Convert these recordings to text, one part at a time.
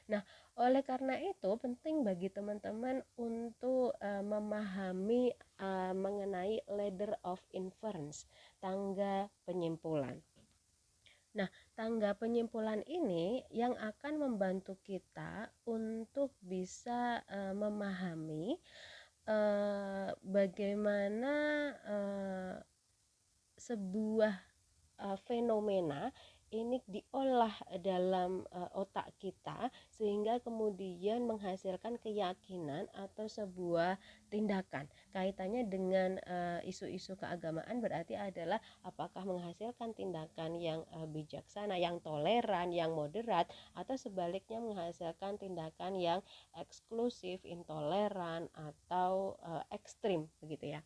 Nah, oleh karena itu penting bagi teman-teman untuk memahami mengenai ladder of inference, tangga penyimpulan. Nah, tangga penyimpulan ini yang akan membantu kita untuk bisa memahami bagaimana sebuah fenomena ini diolah dalam otak kita sehingga kemudian menghasilkan keyakinan atau sebuah tindakan. Kaitannya dengan isu-isu keagamaan berarti adalah apakah menghasilkan tindakan yang bijaksana, yang toleran, yang moderat, atau sebaliknya menghasilkan tindakan yang eksklusif, intoleran, atau ekstrim begitu ya.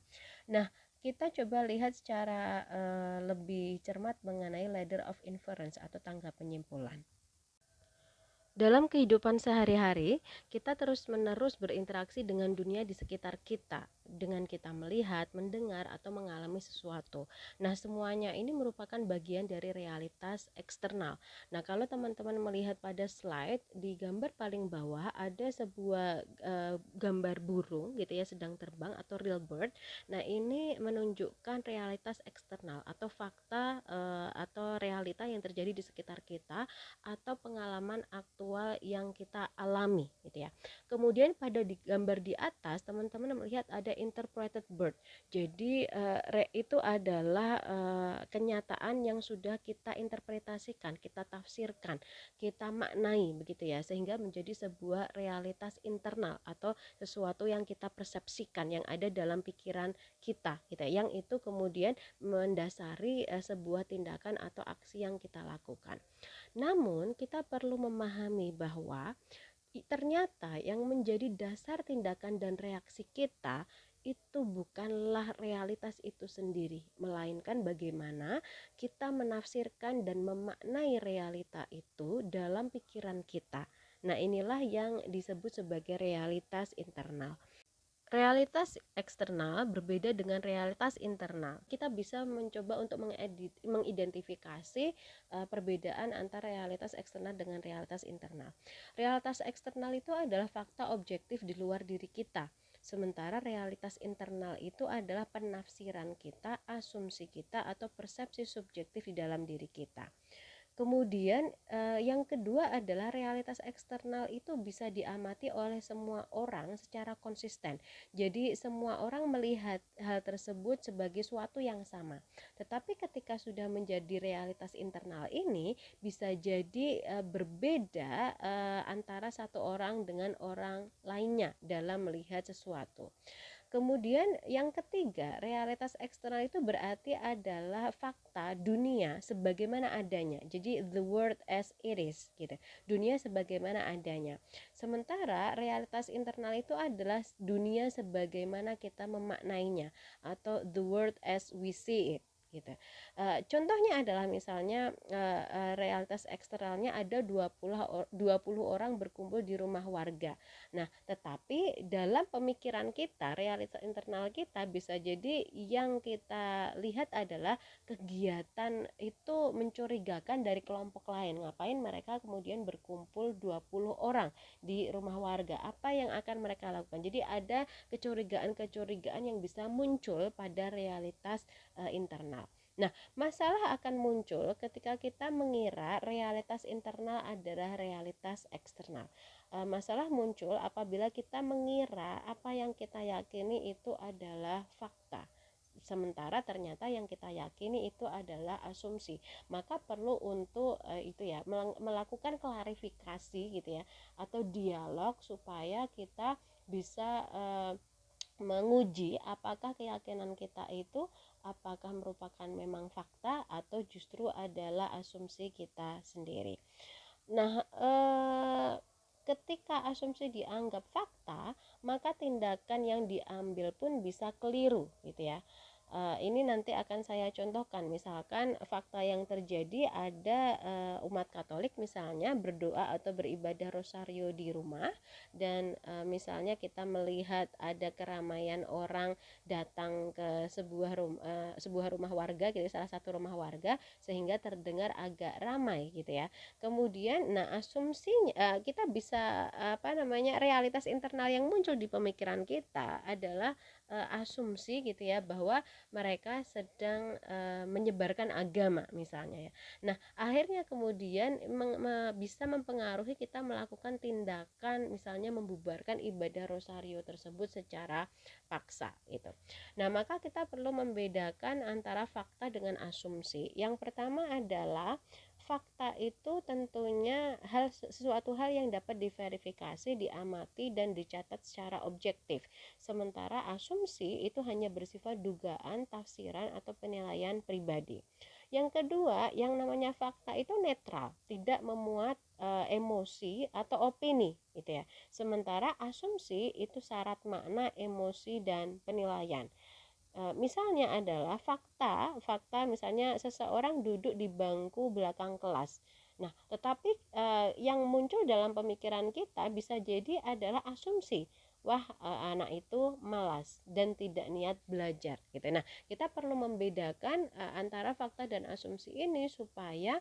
Nah, kita coba lihat secara lebih cermat mengenai ladder of inference atau tangga penyimpulan. Dalam kehidupan sehari-hari, kita terus-menerus berinteraksi dengan dunia di sekitar kita, dengan kita melihat, mendengar, atau mengalami sesuatu. Nah, semuanya ini merupakan bagian dari realitas eksternal. Nah, kalau teman-teman melihat pada slide, di gambar paling bawah ada sebuah gambar burung gitu ya, sedang terbang atau real bird. Nah, ini menunjukkan realitas eksternal atau fakta atau realita yang terjadi di sekitar kita atau pengalaman aktual yang kita alami gitu ya. Kemudian pada gambar di atas teman-teman melihat ada interpreted bird. Jadi itu adalah kenyataan yang sudah kita interpretasikan, kita tafsirkan, kita maknai begitu ya, sehingga menjadi sebuah realitas internal atau sesuatu yang kita persepsikan yang ada dalam pikiran kita gitu ya, yang itu kemudian mendasari sebuah tindakan atau aksi yang kita lakukan. Namun, kita perlu memahami bahwa ternyata yang menjadi dasar tindakan dan reaksi kita itu bukanlah realitas itu sendiri, melainkan bagaimana kita menafsirkan dan memaknai realita itu dalam pikiran kita. Nah, inilah yang disebut sebagai realitas internal. Realitas eksternal berbeda dengan realitas internal. Kita bisa mencoba untuk mengidentifikasi perbedaan antara realitas eksternal dengan realitas internal. Realitas eksternal itu adalah fakta objektif di luar diri kita. Sementara realitas internal itu adalah penafsiran kita, asumsi kita, atau persepsi subjektif di dalam diri kita. Kemudian yang kedua adalah realitas eksternal itu bisa diamati oleh semua orang secara konsisten. Jadi semua orang melihat hal tersebut sebagai suatu yang sama. Tetapi ketika sudah menjadi realitas internal ini bisa jadi berbeda antara satu orang dengan orang lainnya dalam melihat sesuatu. Kemudian yang ketiga, realitas eksternal itu berarti adalah fakta dunia sebagaimana adanya. Jadi the world as it is gitu. Dunia sebagaimana adanya. Sementara realitas internal itu adalah dunia sebagaimana kita memaknainya atau the world as we see it gitu. Contohnya adalah misalnya realitas eksternalnya ada 20 orang berkumpul di rumah warga. Nah, tetapi dalam pemikiran kita, realitas internal kita bisa jadi yang kita lihat adalah kegiatan itu mencurigakan dari kelompok lain. Ngapain mereka kemudian berkumpul 20 orang di rumah warga? Apa yang akan mereka lakukan? Jadi ada kecurigaan-kecurigaan yang bisa muncul pada realitas internal. Nah, masalah akan muncul ketika kita mengira realitas internal adalah realitas eksternal. Masalah muncul apabila kita mengira apa yang kita yakini itu adalah fakta. Sementara ternyata yang kita yakini itu adalah asumsi. Maka perlu untuk itu ya melakukan klarifikasi gitu ya atau dialog supaya kita bisa menguji apakah keyakinan kita itu apakah merupakan memang fakta atau justru adalah asumsi kita sendiri. Nah, ketika asumsi dianggap fakta, maka tindakan yang diambil pun bisa keliru gitu ya. Ini nanti akan saya contohkan, misalkan fakta yang terjadi ada umat Katolik misalnya berdoa atau beribadah rosario di rumah, dan misalnya kita melihat ada keramaian orang datang ke sebuah rumah warga gitu, salah satu rumah warga, sehingga terdengar agak ramai gitu ya. Kemudian nah asumsinya kita bisa realitas internal yang muncul di pemikiran kita adalah asumsi gitu ya, bahwa mereka sedang menyebarkan agama misalnya ya. Nah, akhirnya kemudian bisa mempengaruhi kita melakukan tindakan misalnya membubarkan ibadah rosario tersebut secara paksa gitu. Nah, maka kita perlu membedakan antara fakta dengan asumsi. Yang pertama adalah fakta itu tentunya sesuatu hal yang dapat diverifikasi, diamati, dan dicatat secara objektif. Sementara asumsi itu hanya bersifat dugaan, tafsiran, atau penilaian pribadi. Yang kedua, yang namanya fakta itu netral, tidak memuat emosi atau opini gitu ya. Sementara asumsi itu syarat makna, emosi, dan penilaian. Misalnya adalah fakta misalnya seseorang duduk di bangku belakang kelas. Nah, tetapi yang muncul dalam pemikiran kita bisa jadi adalah asumsi. Wah, anak itu malas dan tidak niat belajar gitu. Nah, kita perlu membedakan antara fakta dan asumsi ini supaya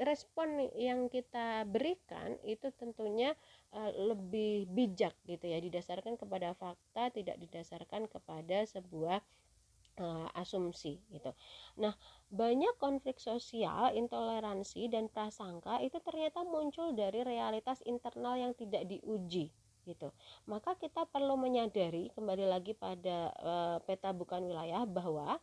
respon yang kita berikan itu tentunya lebih bijak gitu ya, didasarkan kepada fakta, tidak didasarkan kepada sebuah asumsi gitu. Nah, banyak konflik sosial, intoleransi, dan prasangka itu ternyata muncul dari realitas internal yang tidak diuji gitu. Maka kita perlu menyadari kembali lagi pada peta bukan wilayah, bahwa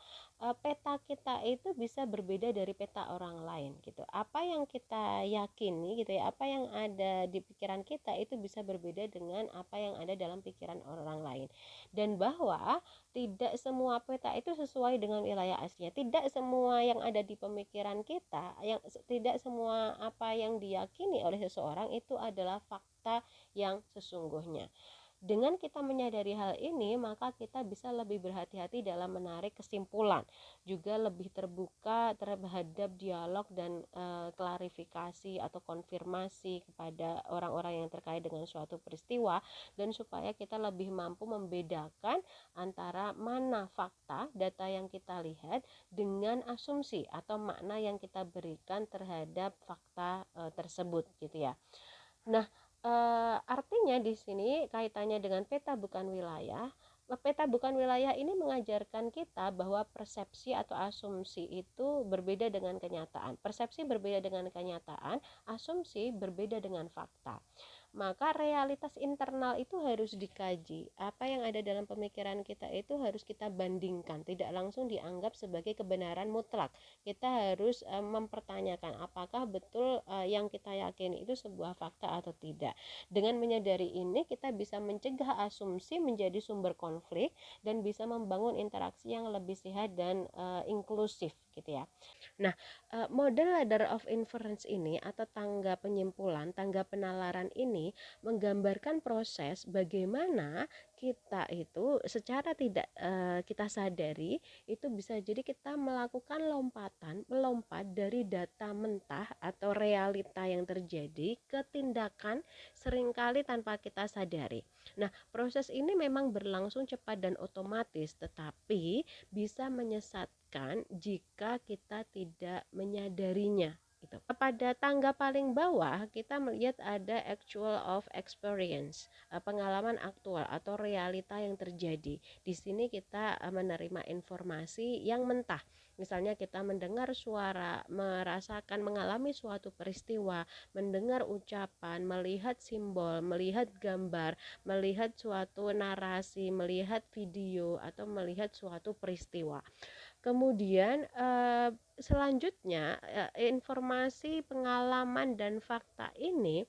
peta kita itu bisa berbeda dari peta orang lain gitu. Apa yang kita yakini gitu ya, apa yang ada di pikiran kita itu bisa berbeda dengan apa yang ada dalam pikiran orang lain. Dan bahwa tidak semua peta itu sesuai dengan wilayah aslinya. Tidak semua yang ada di pemikiran kita, tidak semua apa yang diyakini oleh seseorang itu adalah fakta yang sesungguhnya. Dengan kita menyadari hal ini, maka kita bisa lebih berhati-hati dalam menarik kesimpulan, juga lebih terbuka terhadap dialog dan klarifikasi atau konfirmasi kepada orang-orang yang terkait dengan suatu peristiwa, dan supaya kita lebih mampu membedakan antara mana fakta, data yang kita lihat, dengan asumsi atau makna yang kita berikan terhadap fakta tersebut gitu ya. Nah, artinya di sini kaitannya dengan peta bukan wilayah. Peta bukan wilayah ini mengajarkan kita bahwa persepsi atau asumsi itu berbeda dengan kenyataan. Persepsi berbeda dengan kenyataan, asumsi berbeda dengan fakta. Maka realitas internal itu harus dikaji. Apa yang ada dalam pemikiran kita itu harus kita bandingkan, tidak langsung dianggap sebagai kebenaran mutlak. Kita harus mempertanyakan apakah betul yang kita yakini itu sebuah fakta atau tidak. Dengan menyadari ini, kita bisa mencegah asumsi menjadi sumber konflik dan bisa membangun interaksi yang lebih sehat dan inklusif gitu ya. Nah, model ladder of inference ini atau tangga penyimpulan, tangga penalaran ini menggambarkan proses bagaimana kita itu secara tidak kita sadari itu bisa jadi kita melakukan melompat dari data mentah atau realita yang terjadi ke tindakan seringkali tanpa kita sadari. Nah, proses ini memang berlangsung cepat dan otomatis, tetapi bisa menyesatkan jika kita tidak menyadarinya gitu. Pada tangga paling bawah kita melihat ada actual of experience, pengalaman aktual atau realita yang terjadi. Di sini kita menerima informasi yang mentah. Misalnya kita mendengar suara, merasakan, mengalami suatu peristiwa, mendengar ucapan, melihat simbol, melihat gambar, melihat suatu narasi, melihat video, atau melihat suatu peristiwa. Kemudian selanjutnya informasi, pengalaman, dan fakta ini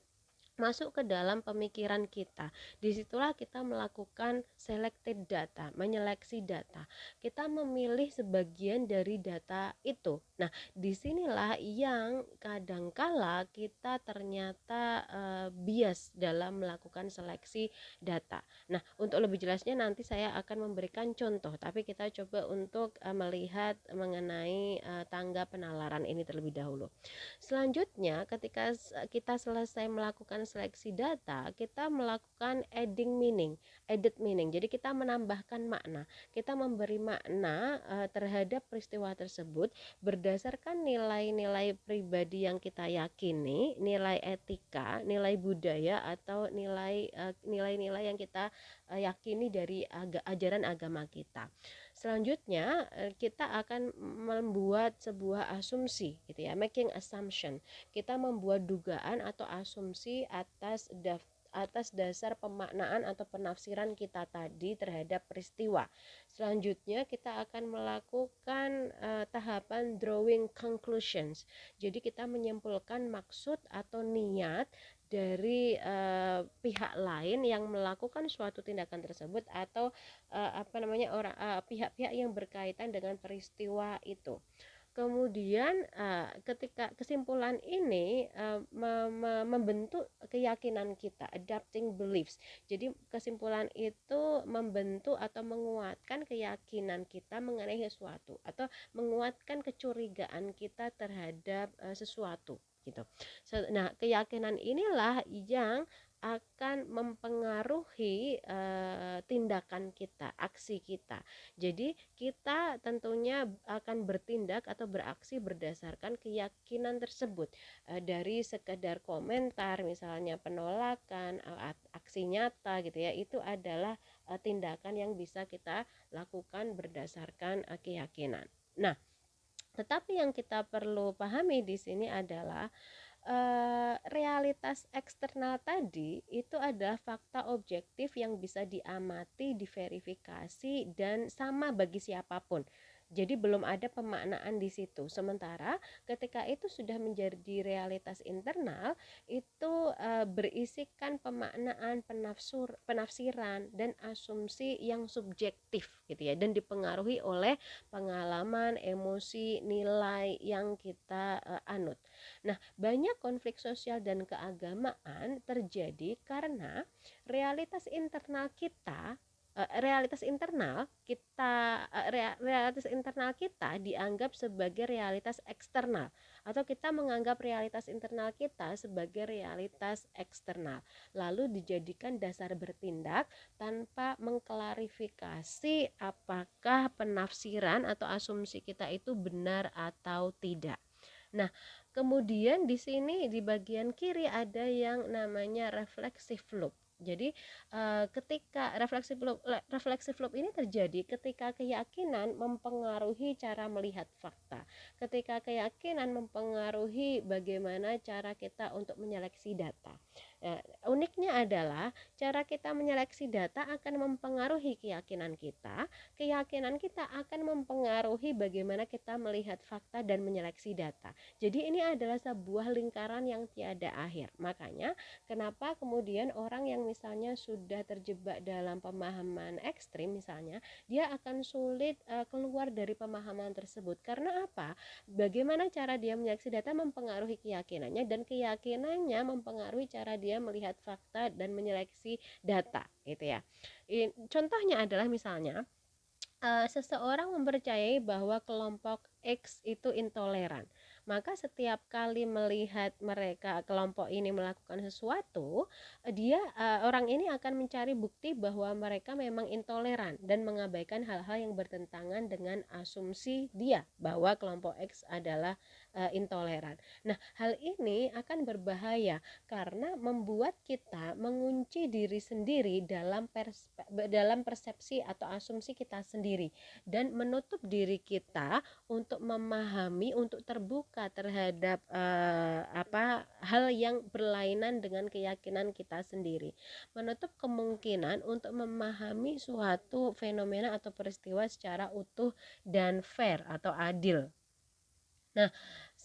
masuk ke dalam pemikiran kita. Disitulah kita melakukan selected data, menyeleksi data. Kita memilih sebagian dari data itu. Nah, disinilah yang kadangkala kita ternyata bias dalam melakukan seleksi data. Nah, untuk lebih jelasnya nanti saya akan memberikan contoh, tapi kita coba untuk melihat mengenai tangga penalaran ini terlebih dahulu. Selanjutnya, ketika kita selesai melakukan seleksi data, kita melakukan added meaning. Jadi kita menambahkan makna. Kita memberi makna terhadap peristiwa tersebut berdasarkan nilai-nilai pribadi yang kita yakini, nilai etika, nilai budaya atau nilai-nilai yang kita yakini dari ajaran agama kita. Selanjutnya kita akan membuat sebuah asumsi gitu ya, making assumption. Kita membuat dugaan atau asumsi atas dasar pemaknaan atau penafsiran kita tadi terhadap peristiwa. Selanjutnya kita akan melakukan tahapan drawing conclusions. Jadi kita menyimpulkan maksud atau niat dari pihak lain yang melakukan suatu tindakan tersebut atau pihak-pihak yang berkaitan dengan peristiwa itu. Kemudian ketika kesimpulan ini membentuk keyakinan kita, adapting beliefs. Jadi kesimpulan itu membentuk atau menguatkan keyakinan kita mengenai sesuatu atau menguatkan kecurigaan kita terhadap sesuatu gitu. Nah, keyakinan inilah yang akan mempengaruhi tindakan kita, aksi kita. Jadi kita tentunya akan bertindak atau beraksi berdasarkan keyakinan tersebut, dari sekedar komentar misalnya penolakan, aksi nyata gitu ya, itu adalah tindakan yang bisa kita lakukan berdasarkan keyakinan. Nah, tetapi yang kita perlu pahami di sini adalah realitas eksternal tadi itu adalah fakta objektif yang bisa diamati, diverifikasi dan sama bagi siapapun. Jadi belum ada pemaknaan di situ. Sementara ketika itu sudah menjadi realitas internal, itu berisikan pemaknaan, penafsiran dan asumsi yang subjektif gitu ya, dan dipengaruhi oleh pengalaman, emosi, nilai yang kita anut. Nah, banyak konflik sosial dan keagamaan terjadi karena realitas internal kita realitas internal kita dianggap sebagai realitas eksternal, atau kita menganggap realitas internal kita sebagai realitas eksternal, lalu dijadikan dasar bertindak tanpa mengklarifikasi apakah penafsiran atau asumsi kita itu benar atau tidak. Nah, kemudian di sini di bagian kiri ada yang namanya reflexive loop. Jadi ketika reflexive loop ini terjadi ketika keyakinan mempengaruhi cara melihat fakta. Ketika keyakinan mempengaruhi bagaimana cara kita untuk menyeleksi data. Nah, uniknya adalah cara kita menyeleksi data akan mempengaruhi keyakinan kita. Keyakinan kita akan mempengaruhi bagaimana kita melihat fakta dan menyeleksi data. Jadi ini adalah sebuah lingkaran yang tiada akhir. Makanya kenapa kemudian orang yang misalnya sudah terjebak dalam pemahaman ekstrim misalnya, dia akan sulit keluar dari pemahaman tersebut. Karena apa? Bagaimana cara dia menyeleksi data mempengaruhi keyakinannya, dan keyakinannya mempengaruhi cara dia melihat fakta dan menyeleksi data gitu ya. Contohnya adalah misalnya seseorang mempercayai bahwa kelompok X itu intoleran, maka setiap kali melihat mereka kelompok ini melakukan sesuatu, orang ini akan mencari bukti bahwa mereka memang intoleran dan mengabaikan hal-hal yang bertentangan dengan asumsi dia bahwa kelompok X adalah intoleran. Nah, hal ini akan berbahaya karena membuat kita mengunci diri sendiri dalam persepsi atau asumsi kita sendiri, dan menutup diri kita untuk memahami, untuk terbuka terhadap hal yang berlainan dengan keyakinan kita sendiri, menutup kemungkinan untuk memahami suatu fenomena atau peristiwa secara utuh dan fair atau adil. Nah,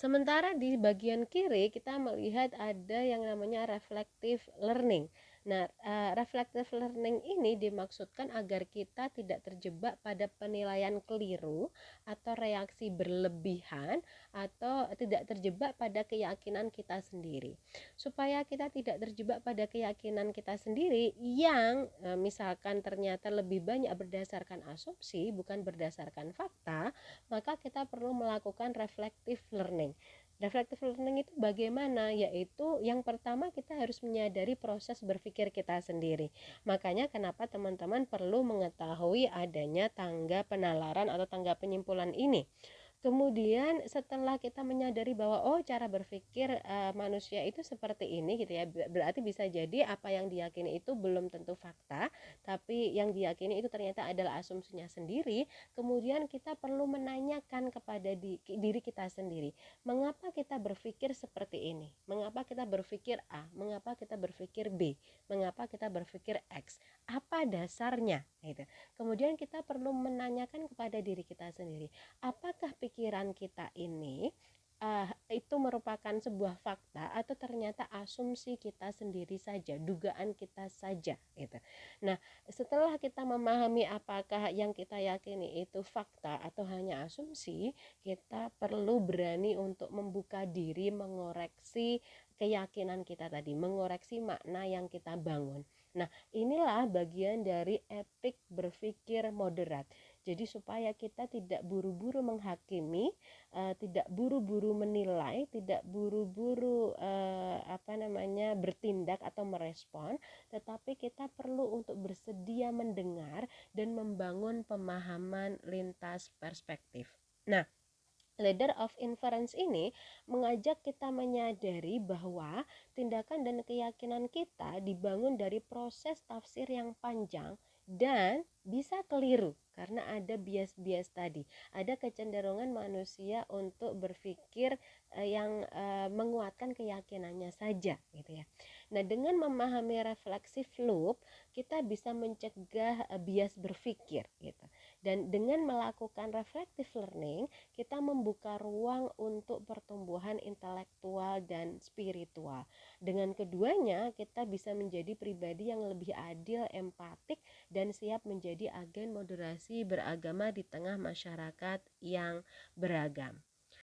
Sementara di bagian kiri kita melihat ada yang namanya reflective learning. Nah, reflective learning ini dimaksudkan agar kita tidak terjebak pada penilaian keliru atau reaksi berlebihan, atau tidak terjebak pada keyakinan kita sendiri. Supaya kita tidak terjebak pada keyakinan kita sendiri yang misalkan ternyata lebih banyak berdasarkan asumsi bukan berdasarkan fakta, maka kita perlu melakukan reflective learning. Reflective learning itu bagaimana? Yaitu yang pertama kita harus menyadari proses berpikir kita sendiri. Makanya kenapa teman-teman perlu mengetahui adanya tangga penalaran atau tangga penyimpulan ini. Kemudian setelah kita menyadari bahwa cara berpikir manusia itu seperti ini gitu ya, berarti bisa jadi apa yang diyakini itu belum tentu fakta, tapi yang diyakini itu ternyata adalah asumsinya sendiri. Kemudian kita perlu menanyakan kepada diri kita sendiri, mengapa kita berpikir seperti ini, mengapa kita berpikir A, mengapa kita berpikir B, mengapa kita berpikir X, apa dasarnya gitu. Kemudian kita perlu menanyakan kepada diri kita sendiri, apakah pikiran kita ini itu merupakan sebuah fakta atau ternyata asumsi kita sendiri saja, dugaan kita saja gitu. Nah, setelah kita memahami apakah yang kita yakini itu fakta atau hanya asumsi, kita perlu berani untuk membuka diri, mengoreksi keyakinan kita tadi, mengoreksi makna yang kita bangun. Nah, inilah bagian dari etik berpikir moderat. Jadi supaya kita tidak buru-buru menghakimi, tidak buru-buru menilai, tidak buru-buru bertindak atau merespon, tetapi kita perlu untuk bersedia mendengar dan membangun pemahaman lintas perspektif. Nah, Ladder of Inference ini mengajak kita menyadari bahwa tindakan dan keyakinan kita dibangun dari proses tafsir yang panjang dan bisa keliru karena ada bias-bias tadi. Ada kecenderungan manusia untuk berpikir yang menguatkan keyakinannya saja gitu ya. Nah, dengan memahami reflexive loop, kita bisa mencegah bias berpikir gitu. Dan dengan melakukan reflective learning, kita membuka ruang untuk pertumbuhan intelektual dan spiritual. Dengan keduanya, kita bisa menjadi pribadi yang lebih adil, empatik, dan siap menjadi agen moderasi beragama di tengah masyarakat yang beragam.